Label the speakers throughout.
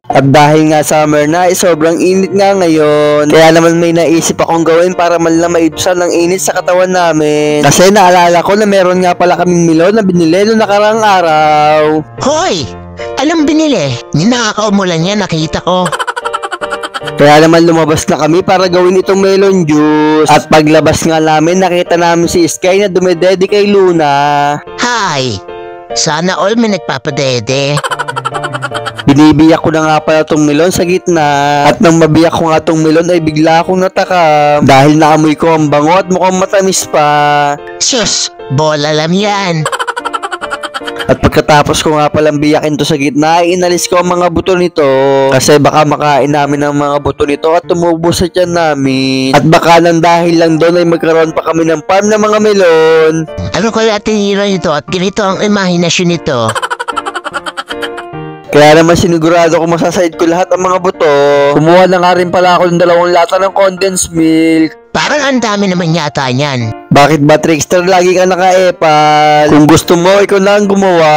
Speaker 1: At dahil nga summer na, sobrang init nga ngayon. Kaya naman may naisip akong gawin para man lang maibsan ng init sa katawan namin. Kasi naalala ko na meron nga pala kaming melon na binili noong nakaraang araw.
Speaker 2: Hoy! Anong binili? Ninakaw mo lang yan, nakita ko.
Speaker 1: Kaya naman lumabas na kami para gawin itong melon juice. At paglabas nga namin, nakita namin si Sky na dumedede kay Luna.
Speaker 2: Hi! Sana all may nagpapadede.
Speaker 1: Binibiyak ko na nga pala itong melon sa gitna. At nang mabiyak ko nga itong melon ay bigla akong natakam. Dahil naamoy ko ang bango at mukhang matamis pa.
Speaker 2: Sus! Bola lang yan.
Speaker 1: At pagkatapos ko nga palang biyakin to sa gitna, ay inalis ko ang mga buto nito. Kasi baka makain namin ang mga buto nito at tumubo sa tiyan namin. At baka nang dahil lang doon ay magkaroon pa kami ng farm ng mga melon.
Speaker 2: Ano kaya tinira nito at ganito ang imahinasyon nito?
Speaker 1: Kaya naman sinigurado ko masasaid ko lahat ang mga buto. Kumuha na nga rin pala ako ng 2 lata ng condensed milk.
Speaker 2: Parang ang dami naman yata niyan.
Speaker 1: Bakit ba, Trickster, lagi ka naka-epal? Kung gusto mo, ikaw na ang gumawa.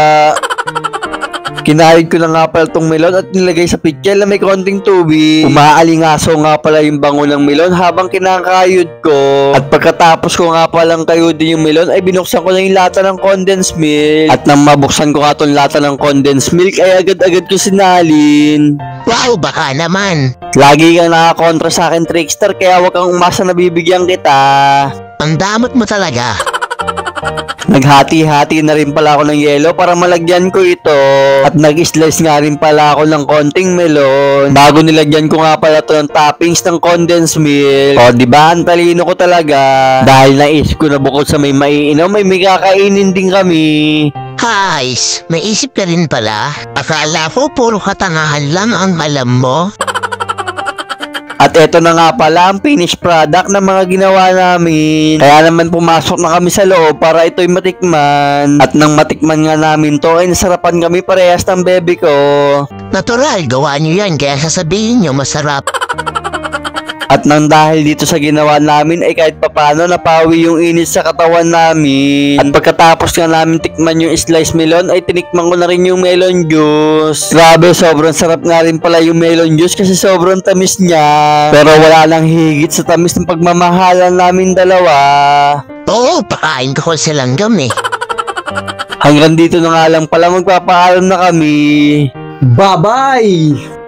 Speaker 1: Kinahid ko na nga pala itong melon at nilagay sa pitchel na may konting tubig. Umaalingaso nga pala yung bango ng melon habang kinakayod ko. At pagkatapos ko nga palang kayodin yung melon ay binuksan ko na yung lata ng condensed milk. At nang mabuksan ko nga itong lata ng condensed milk ay agad-agad ko sinalin.
Speaker 2: Wow, baka naman.
Speaker 1: Lagi kang nakakontra sa akin, Trickster, kaya wag kang umasa na bibigyan kita.
Speaker 2: Ang damot mo talaga.
Speaker 1: Naghati-hati na rin pala ako ng yelo para malagyan ko ito. At nag-slice nga rin pala ako ng konting melon. Bago nilagyan ko nga pala ito ng toppings ng condensed milk. O diba, ang talino ko talaga. Dahil naisip ko na bukod sa may maiinom, may kakainin din kami.
Speaker 2: Guys, may isip ka rin pala. Akala ko puro katangahan lang ang alam mo.
Speaker 1: At eto na nga pala ang finished product ng mga ginawa namin. Kaya naman pumasok na kami sa loob para ito'y matikman. At nang matikman nga namin to ay nasarapan kami parehas ng bebe ko.
Speaker 2: Natural, gawa niyo yan kaya sasabihin niyo masarap.
Speaker 1: At nang dahil dito sa ginawa namin ay kahit papano napawi yung init sa katawan namin. At pagkatapos nga namin tikman yung sliced melon ay tinikman ko na rin yung melon juice. Grabe, sobrang sarap nga rin pala yung melon juice kasi sobrang tamis niya. Pero wala lang higit sa tamis ng pagmamahalan namin dalawa.
Speaker 2: Oo, pakain ko sa langgam eh.
Speaker 1: Hanggang dito na nga lang pala, magpapaalam na kami. Bye-bye!